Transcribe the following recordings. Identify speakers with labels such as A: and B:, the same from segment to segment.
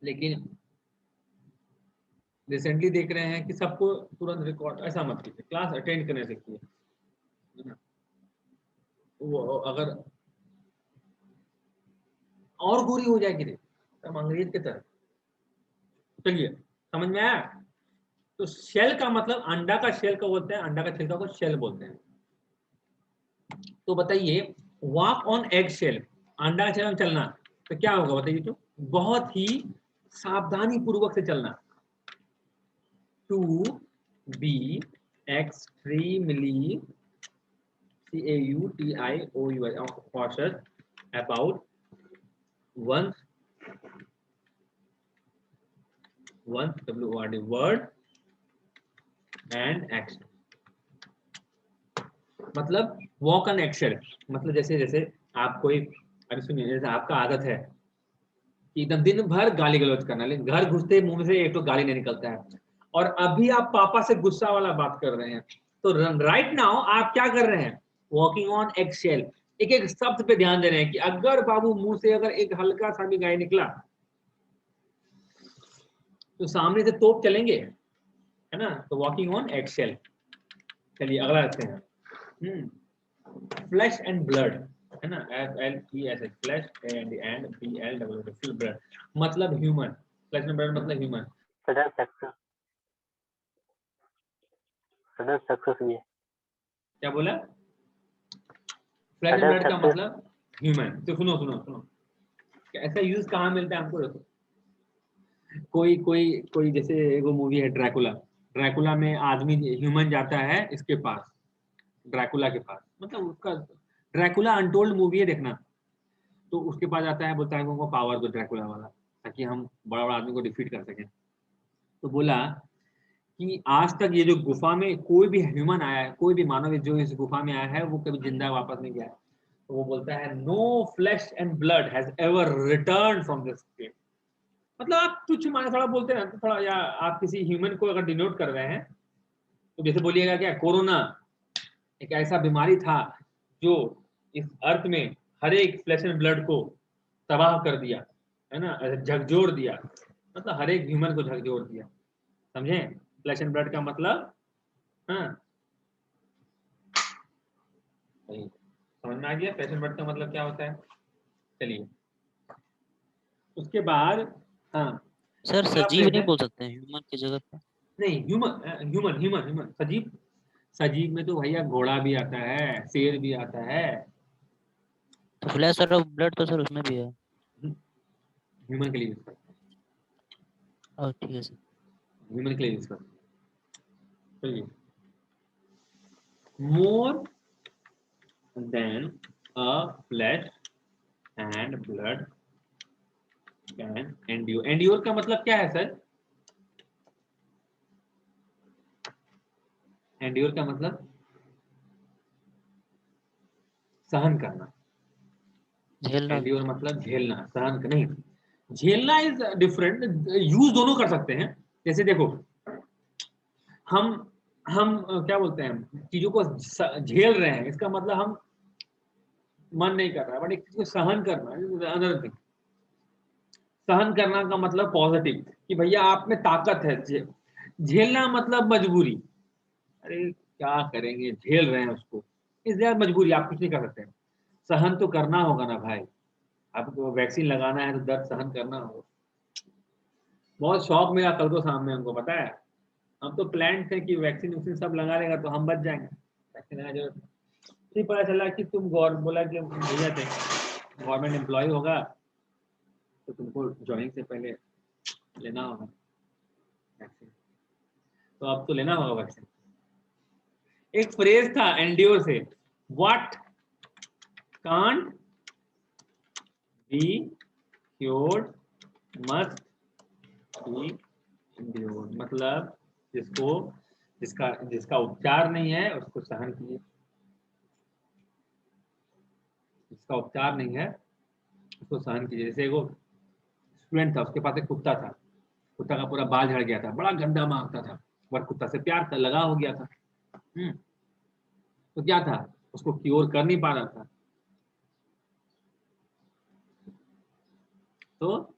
A: लेकिन रिसेंटली देख रहे हैं कि सबको तुरंत रिकॉर्ड, ऐसा मत कीजिए, क्लास अटेंड करने सीखिए, है ना। वो अगर और गोरी हो जाएगी रे, हम अंग्रेज की तरह। चलिए, समझ में आया। तो शेल का मतलब अंडा का शेल को बोलते हैं, अंडा का छिलका को शेल बोलते हैं। तो बताइए, वॉक ऑन एग शेल, अंडा का छिलका में चलना, तो क्या होगा बताइए। तो बहुत ही सावधानी पूर्वक से चलना। To be extremely cautious about one word and action। मतलब वॉक ऑन एक्सेल, मतलब जैसे जैसे आप कोई, अभी सुनिए, जैसे आपका आदत है कि एकदम दिन भर गाली गलौज करना, लेकिन घर घुसते मुंह से एक तो गाली नहीं निकलता है, और अभी आप पापा से गुस्सा वाला बात कर रहे हैं, तो राइट नाउ आप क्या कर रहे हैं, वॉकिंग ऑन एक्सेल। एक एक शब्द पे ध्यान दे रहे हैं कि अगर बाबू मुंह से अगर एक हल्का सा भी गाली निकला तो सामने से तोप चलेंगे, है ना। तो वॉकिंग ऑन एक्सेल। चलिए अगला रखते हैं। फ्लैश एंड ब्लड, है ना, FLESH, flash and BLW, blood मतलब ह्यूमन, फ्लैश एंड ब्लड मतलब ह्यूमन।
B: सडन सक्सेस भी है।
A: क्या बोला? फ्लैश एंड ब्लड का मतलब ह्यूमन। तो सुनो सुनो सुनो, ऐसा यूज कहाँ मिलता है हमको देखो। कोई कोई कोई जैसे एगो मूवी है ड्रैकुला, ड्रैकुला में आदमी ह्यूमन जाता है इसके पास, ड्रैकुला के पास, मतलब उसका ड्रैकुला अनटोल्ड मूवी है, देखना। तो उसके पास आता है, बोलता है हमको पावर दो ड्रैकुला वाला, ताकि हम बड़ा बड़ा आदमी को डिफीट कर सकें। तो बोला कि आज तक ये जो गुफा में कोई भी ह्यूमन आया है, कोई भी मानव जो इस गुफा में आया है, वो कभी जिंदा वापस नहीं गया है। तो वो बोलता है no flesh and blood has ever return from this place. मतलब आप तुच्छ माने थोड़ा बोलते हैं तो थोड़ा, या आप किसी ह्यूमन को अगर डिनोट कर रहे हैं, तो जैसे बोलिएगा क्या, कोरोना एक ऐसा बीमारी था जो इस अर्थ में हर एक फ्लैश एंड ब्लड को तबाह कर दिया, है ना, झकझोर दिया, मतलब हर एक ह्यूमन को झकझोर दिया। समझे फ्लैश एंड ब्लड का मतलब? हाँ, समझ में आ गया फ्लैश एंड ब्लड का मतलब क्या होता है। चलिए उसके बाद, हाँ
B: सर
A: अगला
B: सजीव
A: फ्रेज
B: नहीं
A: है,
B: बोल सकते हैं ह्यूमन की जगह पे?
A: नहीं ह्यूमन, ह्यूमन ह्यूमन ह्यूमन। सजीव, सजीव में तो भैया घोड़ा भी आता है, शेर भी आता है।
B: तो फ्लैश और ब्लड तो सर उसमें भी है।
A: ह्यूमन के लिए यूज करते
B: और ठीक है सर।
A: हैं, ह्यूमन के लिए यूज करते हैं। चलिए, more than a flash and blood can endure. Endure का मतलब क्या है सर? एंड्योर का मतलब सहन करना।
B: झेलना भी।
A: एंड्योर मतलब झेलना, सहन नहीं। झेलना इज डिफरेंट, यूज दोनों कर सकते हैं। जैसे देखो, हम क्या बोलते हैं, चीजों को झेल रहे हैं, इसका मतलब हम मन नहीं कर रहा है, बट एक चीज को सहन करना अनदर थिंग। सहन करना का मतलब पॉजिटिव, कि भैया आप में ताकत है। झेलना मतलब मजबूरी, अरे क्या करेंगे, झेल रहे हैं उसको, इसलिए मजबूरी, आप कुछ नहीं कर सकते। सहन तो करना होगा ना भाई, आपको वैक्सीन लगाना है तो दर्द सहन करना होगा। बहुत शौक मेरा कल को सामने, हमको पता है, हम तो प्लान थे कि वैक्सीन वैक्सीन सब लगा लेगा तो हम बच जाएंगे, वैक्सीन लगा जरूरत। फिर पता चला कि तुम बोला कि भैया थे गवर्नमेंट एम्प्लॉय होगा तो तुमको ज्वाइनिंग से पहले लेना होगा वैक्सीन, तो अब तो लेना होगा वैक्सीन। एक फ्रेज था एंड्योर से, what can't be cured must be endured. मतलब जिसको जिसका जिसका उपचार नहीं है उसको सहन कीजिए, जिसका उपचार नहीं है उसको सहन कीजिए। जैसे एगो स्टूडेंट था, उसके पास एक कुत्ता था, कुत्ता का पूरा बाल झड़ गया था, बड़ा गंदा मांगता था, पर कुत्ता से प्यार था, लगा हो गया था। तो क्या था, उसको क्योर कर नहीं पा रहा था, तो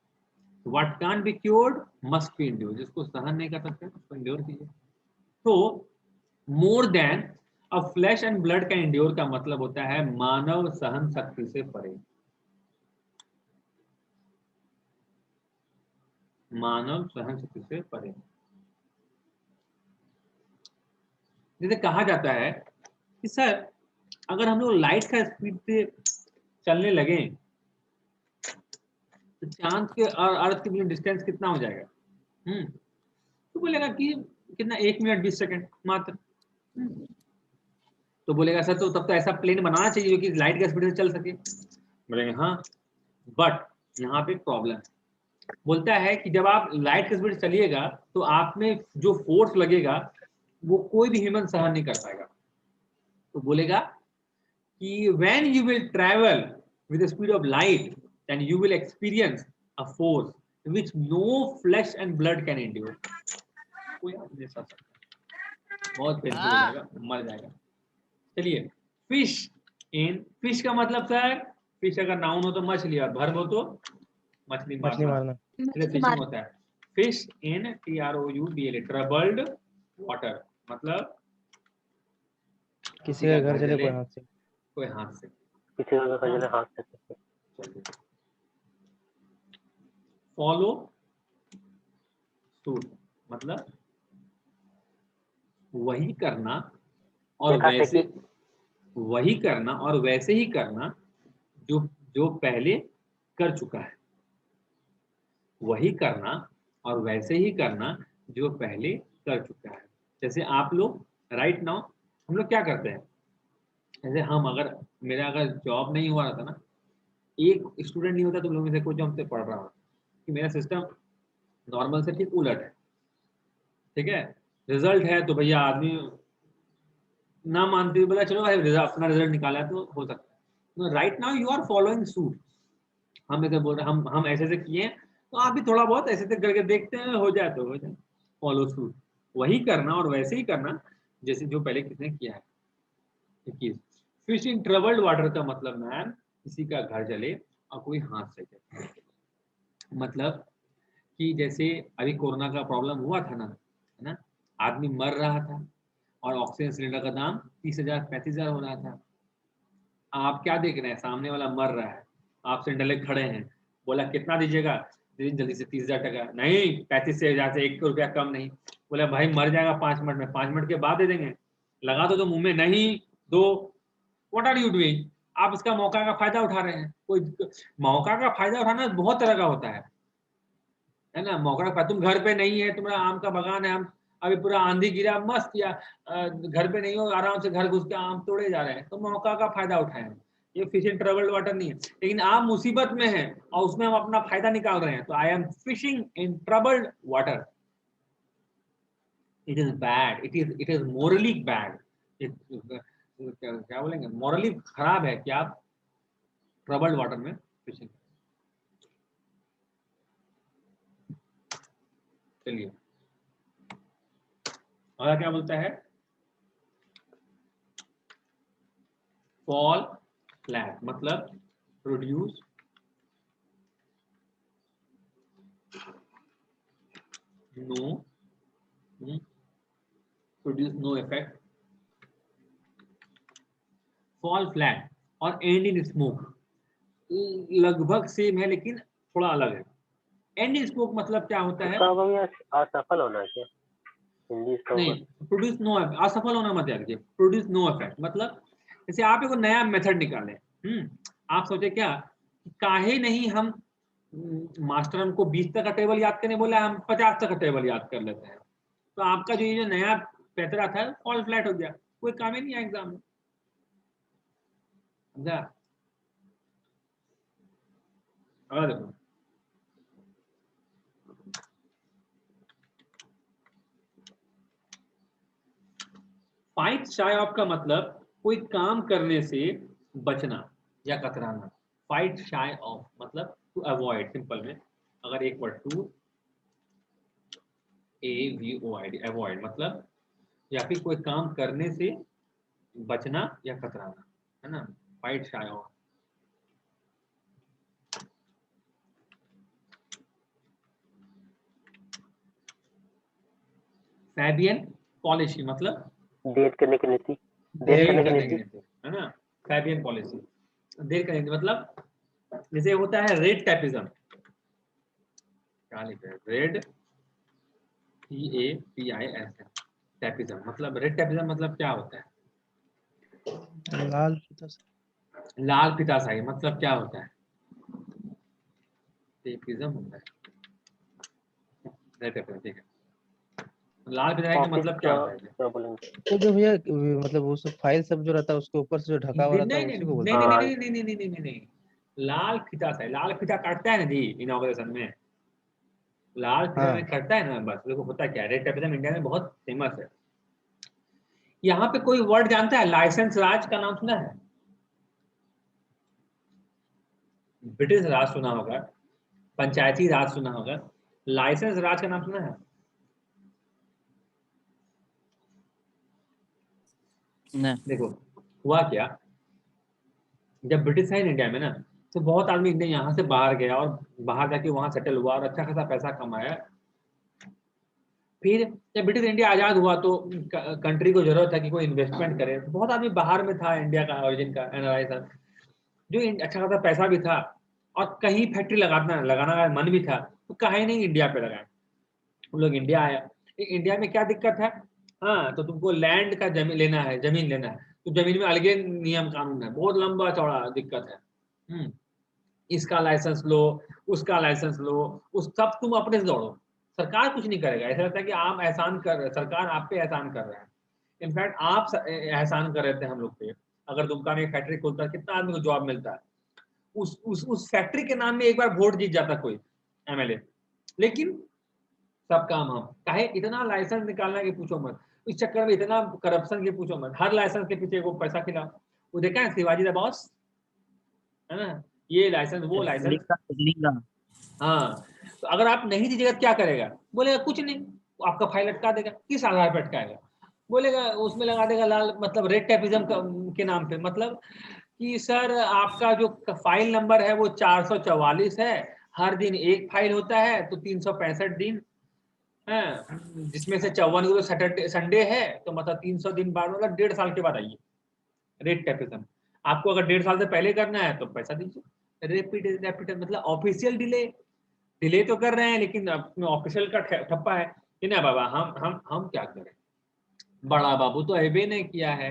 A: what can't be cured must be endured, जिसको सहन नहीं कर सकते उसको इंड्योर कीजिए। तो more than a flash and blood का इंड्योर का मतलब होता है मानव सहन शक्ति से परे, मानव सहन शक्ति से परे। जैसे कहा जाता है कि सर अगर हम लोग लाइट का स्पीड से चलने लगे तो चांद के और अर्थ के बीच डिस्टेंस कितना हो जाएगा? तो बोलेगा कि कितना, 1 मिनट 20 सेकंड मात्र। तो बोलेगा सर तो तब तो ऐसा प्लेन बनाना चाहिए जो कि लाइट के स्पीड से चल सके। बोलेंगे हाँ, बट यहाँ पे प्रॉब्लम बोलता है कि जब आप लाइट के स्पीड से चलिएगा तो आप में जो फोर्स लगेगा वो कोई भी ह्यूमन सहन नहीं कर पाएगा। तो बोलेगा कि when you will travel with the speed of light then you will experience a force which no flesh and blood can endure। कोई आप नहीं सह सकता, बहुत पेनफुल हो जाएगा, मर जाएगा। चलिए, फिश इन, फिश का मतलब सर, फिश अगर नाउन हो तो मछली और वर्ब हो तो मछली मारना, इसलिए फिशिंग होता है। Fish in TROUBL troubled water, मतलब
C: किसी का घर चले कोई हाथ से,
A: कोई हाथ से,
C: किसी का घर चले हाथ से।
A: फॉलो सूट मतलब वही करना और वैसे वही करना और वैसे ही करना जो जो पहले कर चुका है, वही करना और वैसे ही करना जो पहले कर चुका है। जैसे आप लोग राइट नाउ हम लोग क्या करते हैं, जैसे हम अगर मेरा अगर जॉब नहीं हुआ था ना, एक स्टूडेंट नहीं होता तुम लोगों में से कोई जो हमसे पढ़ रहा हो, कि मेरा सिस्टम नॉर्मल से ठीक उलट है, ठीक है, रिजल्ट है तो भैया आदमी ना मानते हुए बोला चलो भाई अपना रिजल्ट निकाला तो हो सकता है। Right now you are following suit, हम इधर बोल रहे हम ऐसे से किए तो आप भी थोड़ा बहुत ऐसे से करके देखते हैं, हो जाए तो हो जाए, फॉलो सूट, वही करना और वैसे ही करना जैसे जो पहले किसने किया है। फिश इन ट्रबल्ड वाटर का मतलब मैम किसी का घर जले और कोई हाथ से जले, मतलब कि जैसे अभी कोरोना का प्रॉब्लम हुआ था ना, है ना, आदमी मर रहा था और ऑक्सीजन सिलेंडर का दाम 30,000 35,000 हो रहा था। आप क्या देख रहे हैं, सामने वाला मर रहा है, आप सिलेंडर खड़े हैं, बोला कितना दीजिएगा, जल्दी से 30,000 टका, नहीं 35,000 से 1 रुपया कम नहीं। बोला भाई मर जाएगा 5 मिनट में, 5 मिनट के बाद दे देंगे, लगा दो तो मुंह में, नहीं दो, व्हाट आर यू डूइंग, आप इसका मौका का फायदा उठा रहे हैं। कोई मौका का फायदा उठाना बहुत तरह का होता है ना, मौका का, तुम घर पे नहीं है, तुम्हारा आम का बगान है, हम अभी पूरा आंधी गिरा मस्त, या घर पे नहीं हो, आराम से घर घुस के आम तोड़े जा रहे हैं, तो मौका का फायदा उठाए। ये फिश इन ट्रबल्ड वाटर नहीं है, लेकिन आप मुसीबत में हैं और उसमें हम अपना फायदा निकाल रहे हैं, तो I am fishing in troubled water, it is bad, it is morally bad, क्या बोलेंगे, मोरली खराब है कि आप ट्रबल्ड वाटर में फिशिंग। चलिए और क्या बोलता है, फॉल फ्लैट मतलब produce no effect, fall flat और एंड इन स्मोक लगभग सेम है लेकिन थोड़ा अलग है। एंड इन स्मोक मतलब क्या होता है,
C: असफल होना क्या हिंदी इसका
A: नहीं, प्रोड्यूस नो, असफल होना मत याद रखिए, प्रोड्यूस नो इफेक्ट मतलब जैसे आप एक नया मेथड निकालें, आप सोचे क्या काहे नहीं हम मास्टर हमको 20 तक का टेबल याद करने बोला, हम 50 तक का टेबल याद कर लेते हैं, तो आपका जो ये जो नया पैतरा था फॉल फ्लैट हो गया, कोई काम ही नहीं है एग्जाम में, समझा? अगर देखो फाइट शाय ऑफ का मतलब कोई काम करने से बचना या कतराना, फाइट शाय ऑफ मतलब टू अवॉइड, सिंपल में अगर एक वर्ड, टू AVOID अवॉइड मतलब या फिर कोई काम करने से बचना या कतराना, है ना, fight shy of. Fabian policy मतलब
C: देर करने की नीति,
A: देर
C: देर करने की
A: करने की
C: नीति।
A: नीति, है ना। फैबियन पॉलिसी, देर करने की मतलब जैसे होता है रेड टैपिज्म, क्या लिखा है, रेड TAPIS टैपिज्म, मतलब रेड टैपिज्म मतलब क्या होता है,
D: लाल फीता
A: लाल पिताशाही मतलब क्या होता है, टैपिज्म होता है रेड टैपिज्म, ठीक है। लाल पिताशाही का
C: ऑफिस
A: मतलब क्या
C: का
A: होता है,
C: क्या बोलेंगे?
D: वो जो भैया मतलब वो सब फाइल सब जो रहता है उसके ऊपर से जो ढका हुआ
A: नहीं
D: रहता है
A: नहीं
D: उसी को
A: नहीं
D: बोलते
A: नहीं
D: हैं।
A: नहीं नहीं नहीं नहीं नहीं नहीं नहीं, लाल फिता, लाल फिता काटता है ना जी इनॉग्रेशन में, लाल फिता
D: हाँ
A: में कटता है ना, बस देखो होता क्या है, रेड टैपिज्म इंडिया में बहुत फेमस है। यहाँ पे कोई वर्ड जानता है, लाइसेंस राज का नाम सुना है, ब्रिटिश राज सुना होगा, पंचायती राज सुना होगा, लाइसेंस राज का नाम सुना है,
B: नहीं।
A: देखो हुआ क्या, जब ब्रिटिश है इंडिया में ना, तो बहुत आदमी इंडिया यहाँ से बाहर गया और बाहर जाके वहां सेटल हुआ और अच्छा खासा पैसा कमाया। फिर जब ब्रिटिश इंडिया आजाद हुआ तो कंट्री को जरूरत है कि कोई इन्वेस्टमेंट करे, तो बहुत आदमी बाहर में था, इंडिया का ओरिजिन का एनआरआई था, जो अच्छा खासा पैसा भी था और कहीं फैक्ट्री लगाना का मन भी था, तो कहीं नहीं इंडिया पे लगाए, उन लोग इंडिया आया। इंडिया में क्या दिक्कत है, हाँ तो तुमको लैंड का जमीन लेना है, तो जमीन में अलगे नियम कानून है, बहुत लंबा चौड़ा दिक्कत है। इसका लाइसेंस लो, उसका लाइसेंस लो, उस सब तुम अपने से दौड़ो, सरकार कुछ नहीं करेगा, ऐसा लगता है कि आप एहसान कर रहे, सरकार आप पे एहसान कर रहे हैं। इनफैक्ट आप एहसान कर रहे थे हम लोग पे, अगर दुमका में फैक्ट्री खोलता है कितना आदमी को जॉब मिलता है, उस फैक्ट्री के नाम में एक बार वोट जीत जाता कोई एमएलए। लेकिन सब काम हम चाहे, इतना लाइसेंस निकालना के पूछो मत, इस चक्कर में इतना करप्शन के पूछो मत, हर लाइसेंस के पीछे वो पैसा खिलाओ। वो देखा है शिवाजी द बॉस, है ना, ये लाइसेंस वो लाइसेंस,
B: लिंगा
A: हाँ, तो अगर आप नहीं दीजिएगा तो क्या करेगा, बोलेगा कुछ नहीं, आपका फाइल अटका देगा, किस आधार पर अटकाएगा, बोलेगा उसमें लगा देगा लाल, मतलब रेड टैपिज्म के नाम पे, मतलब कि सर आपका जो फाइल नंबर है वो 444 है, हर दिन एक फाइल होता है तो 365 दिन है, जिसमें से 54 को तो सैटरडे संडे है, तो मतलब 300 दिन बाद, मतलब 1.5 साल के बाद आइए, रेट टैपिज्म। आपको अगर 1.5 साल से पहले करना है तो पैसा दीजिए। रैपिड मतलब ऑफिशियल डिले तो कर रहे हैं, लेकिन अपने ऑफिशियल का ठप्पा है कि ना बाबा, हम क्या करें, बड़ा बाबू तो अबे ने किया है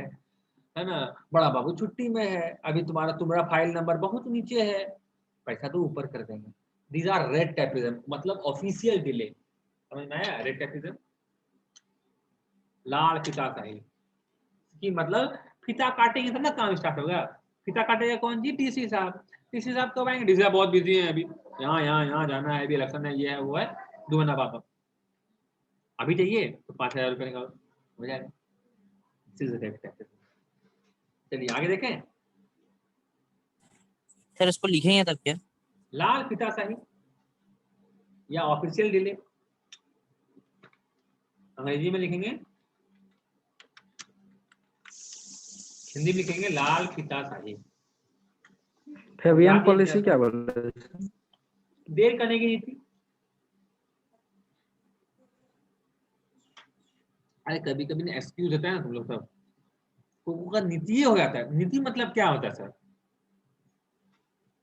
A: ना, बड़ा बाबू छुट्टी में है, अभी तुम्हारा फाइल नंबर बहुत नीचे है, पैसा तो ऊपर कर देंगे। दीज आर रेड टैपिज्म, मतलब ऑफिशियल डिले, समझ में आया, रेड टैपिज्म, लाल फिताशाही की मतलब फीता काटेंगे तब ना काम स्टार्ट होगा, फीता काटेगा कौन जी, डीसी साहब, डीसी साहब कब आएंगे, डीसी साहब बहुत बिजी हैं अभी, यहाँ जाना है, अभी इलेक्शन है, ये है वो है, 2 महीना बाद, अभी चाहिए तो 5,000 रुपये निकालो, हो जाएगा। चलिए आगे देखें,
B: सर इसको लिखेंगे तब क्या?
A: लाल फिताशाही या ऑफिशियल डिले, अंग्रेजी में लिखेंगे, हिंदी में लिखेंगे लाल फिताशाही।
E: फेबियन
A: याद
E: पॉलिसी क्या बोल रहे हैं?
A: देर करने की नीति। अरे कभी कभी ना एक्सक्यूज होता है ना तुम लोग सब, तो वो नीति ही हो जाता है। नीति मतलब क्या होता है सर,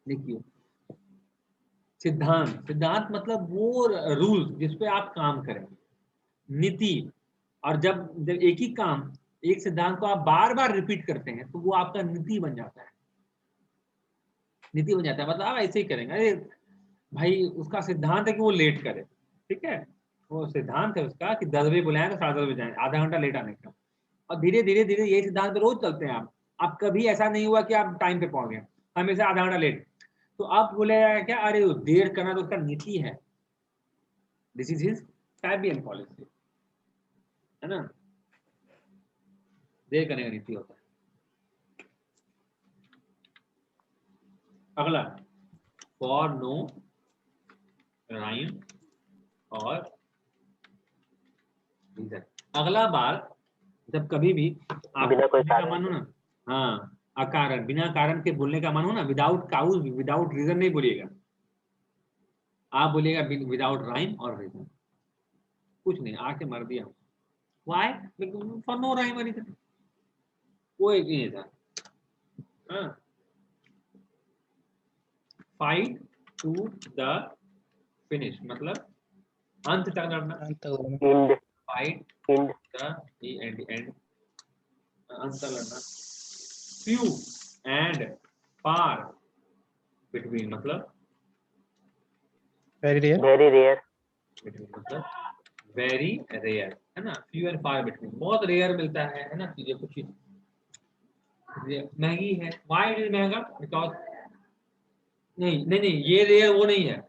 A: देखिए सिद्धांत, सिद्धांत मतलब वो रूल जिस पे आप काम करें, नीति। और जब एक ही काम, एक सिद्धांत को आप बार बार रिपीट करते हैं तो वो आपका नीति बन जाता है, नीति बन जाता है, मतलब आप ऐसे ही करेंगे। अरे भाई उसका सिद्धांत है कि वो लेट करे, ठीक है, वो सिद्धांत है उसका कि 10 बजे बुलाएं तो 10:30 बजे जाए, आधा घंटा लेट आने का। और धीरे धीरे धीरे यही सिद्धांत पे रोज चलते हैं आप कभी ऐसा नहीं हुआ कि आप टाइम पे पहुंच गए, हमेशा आधा घंटा लेट, तो आप बोलेगा क्या, अरे देर करना तो उसका नीति है, this is his Fabian policy, है ना, देर करने का नीति होता है। अगला, फॉर नो राइम और रीजन। अगला बार जब कभी भी
C: बिना
A: आपको
C: कोई
A: बोलने का
C: कारण
A: मन हो
C: के।
A: ना, हाँ अकारण, बिना कारण के बोलने का मन हो ना, विदाउट काउज विदाउट रीजन नहीं बोलिएगा, आप बोलिएगा विदाउट राइम और रीजन, कुछ नहीं, आके मर दिया, व्हाई? फॉर नो राइम और रीजन। वो एक ये था। हाँ, फाइट टू द फिनिश मतलब अंत तक लड़ना।
D: अंत तक लड़ना।
C: End
A: fight
C: end
A: the end अंत तक लड़ना। फ्यू एंड फार बिटवीन मतलब
D: very rare.
C: Very rare
A: between मतलब वेरी रेयर, है ना। फ्यू एंड फार बिटवीन बहुत रेयर मिलता है ना चीजें, कुछ चीज महंगी है। व्हाई इट इज महंगा? बिकॉज नहीं नहीं नहीं, ये रेयर वो नहीं है,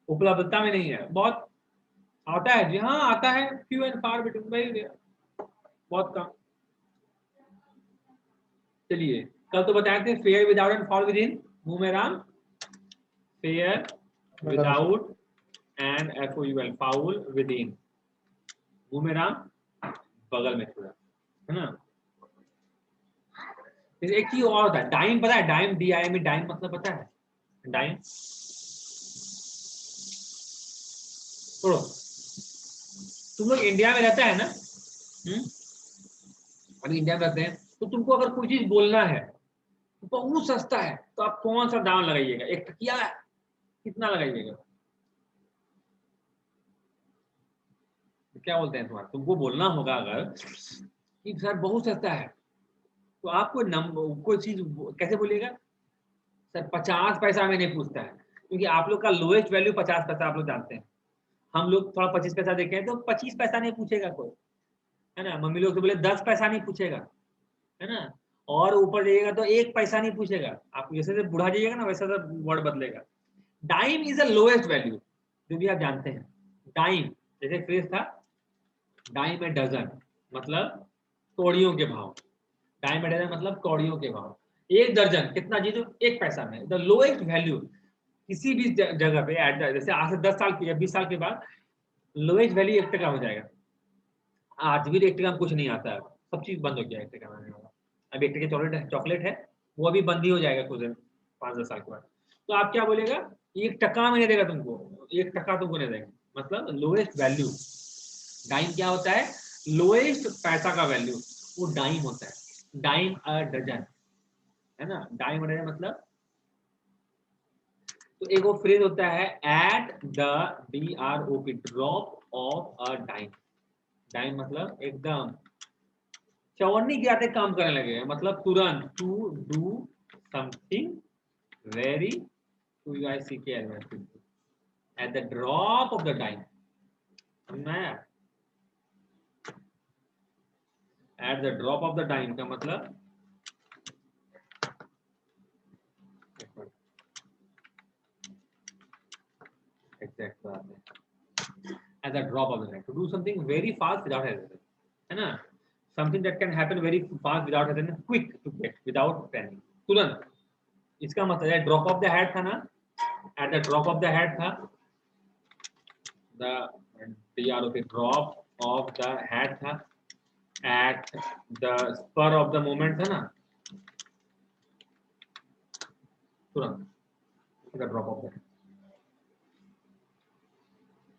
A: उपलब्धता में नहीं है। बहुत आता है जी, हाँ आता है। Few and far between, very rare, बहुत कम। चलिए, कल तो बताए थे fair without and foul within, मुंह में Ram. Fair without and FOUL, foul within, मुंह में राम बगल में छुरा, है ना। फिर एक चीज और होता है, डाइम। पता है डाइम? DIM, डाइम मतलब पता है? डाइम छोड़ो, तुम लोग इंडिया में रहता है ना, अभी इंडिया में रहते हैं, तो तुमको अगर कोई चीज बोलना है तो बहुत सस्ता है, तो आप कौन सा दाम लगाइएगा? एक टकिया कितना लगाइएगा? क्या बोलते हैं तुम्हारा? तुमको बोलना होगा अगर कि सर बहुत सस्ता है, तो आपको नंबर कोई चीज कैसे बोलिएगा? सर 50 पैसा में नहीं पूछता है, क्योंकि आप लोग का लोएस्ट वैल्यू 50 पैसा आप लोग जानते हैं। हम लोग थोड़ा 25 पैसा देखे हैं, तो 25 पैसा नहीं पूछेगा कोई, है ना। मम्मी लोग से बोले 10 पैसा नहीं पूछेगा, है ना। और ऊपर जाइएगा तो 1 पैसा नहीं पूछेगा। आप जैसे जैसे बुढ़ा जाइएगा ना, वैसा वर्ड बदलेगा। Dime is the lowest value, जो भी आप जानते हैं। डाइम जैसे फ्रेज था, डाइम ए डजन मतलब कौड़ियों के भाव। डाइम ए डजन मतलब कौड़ियों के भाव। एक दर्जन कितना जीतो? 1 पैसा में। द लोएस्ट वैल्यू किसी भी जगह पे जैसे आज से 10 साल के या 20 साल के बाद लोएस्ट वैल्यू 1 टका हो जाएगा। आज भी 1 टका में कुछ नहीं आता है, सब चीज बंद हो गया 1 टका में। अब 1 टके चॉकलेट है, वो अभी बंद ही हो जाएगा कुछ दिन 5-10 साल के बाद। तो आप क्या बोलेगा? 1 टका में नहीं देगा तुमको, 1 टका तुमको नहीं देगा, मतलब लोएस्ट वैल्यू। डाइम क्या होता है? लोएस्ट पैसा का वैल्यू, वो डाइम होता है। डाइम अ डजन, है ना। डाइम अ डजन मतलब, तो एक वो फ्रेज होता है at the DROP, drop of a dime. डाइम मतलब एकदम चवन्नी के आते काम करने लगे, मतलब तुरंत। To do something very, TUICK, at the drop of the dime. At the drop of the dime का मतलब एग्जैक्ट बात है। At the drop of the net, to do something very fast without hesitation, है ना। Something that can happen very fast without hesitation, quick to get without planning, तुरंत। इसका मतलब है ड्रॉप ऑफ द हैट था ना, at the drop of the hat था, the DROP, drop of the hat था, at the spur of the moment था ना, तुरंत the drop of the hat.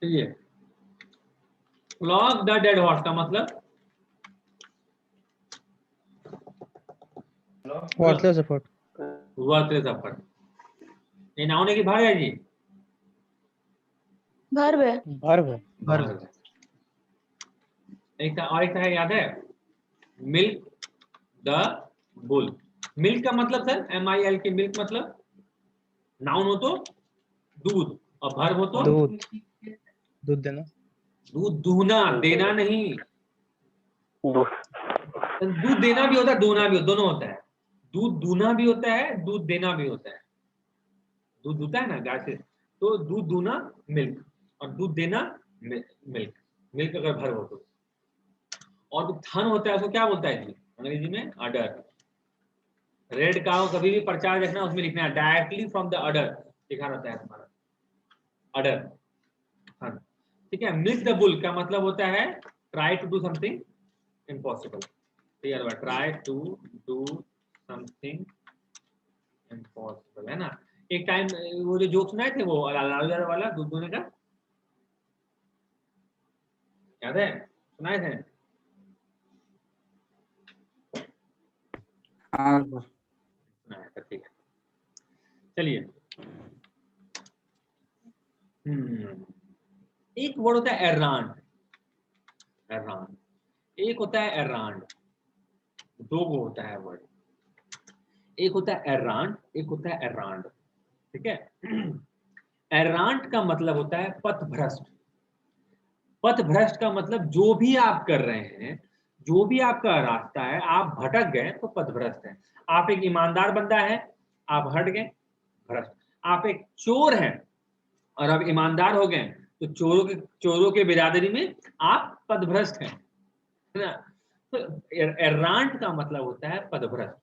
A: चलिए, फ्लॉग द डेड हॉर्स का मतलब
D: वर्थलेस एफर्ट।
A: Worthless effort. ये noun है कि भार है जी?
F: verb है।
D: वर्ब है।
A: वर्ब है। एक और एक है, याद है? Milk the bull. मिल्क का मतलब सर MIL के, मिल्क मतलब नाउन हो तो दूध, और वर्ब हो तो
D: दूध, दूध देना।
A: दूध दूहना, देना नहीं।
C: दूध
A: दूध देना भी होता है, दूहना भी, दोनों होता है। दूध दूहना भी होता है, दूध देना भी होता है। दूध दूहता है ना गाय से, तो दूध दूहना मिल्क, और दूध देना मिल्क। मिल्क अगर भर हो तो। और जो थन होता है उसको क्या बोलता है जी अंग्रेजी में? अडर। रेड काउ कभी भी प्रचार देखना, उसमें लिखना है डायरेक्टली फ्रॉम द अडर, लिखा रहता है तुम्हारा अडर, थन। ठीक है। मिल्क द बुल का मतलब होता है try to do something impossible. Clear हुआ? Try to do something impossible, है ना। एक टाइम वो जो जोक सुनाए थे, वो वाला दूध दूने का, याद है? सुनाए थे?
E: हाँ सर।
A: सुना है सर, ठीक है। चलिए, एक वर्ड होता है एरांड, एरांड, एक होता है एरांड, दो वो होता है वर्ड, एक होता है एरांड, एक होता है एरांड, ठीक है। एरांड का मतलब होता है पथभ्रष्ट। पथभ्रष्ट का मतलब जो भी आप कर रहे हैं, जो भी आपका रास्ता है, आप भटक गए तो पथभ्रष्ट है। आप एक ईमानदार बंदा है, आप हट गए, भ्रष्ट। आप एक चोर हैं और आप ईमानदार हो गए तो चोरों के बिरादरी में आप पदभ्रष्ट हैं, है ना। तो एरांड का मतलब होता है पदभ्रष्ट,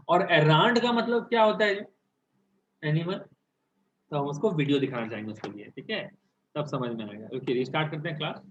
A: और एरांड का मतलब क्या होता है एनिमल, तो हम उसको वीडियो दिखाना चाहेंगे उसके लिए, ठीक है, तब समझ में आएगा। ओके, रिस्टार्ट करते हैं क्लास।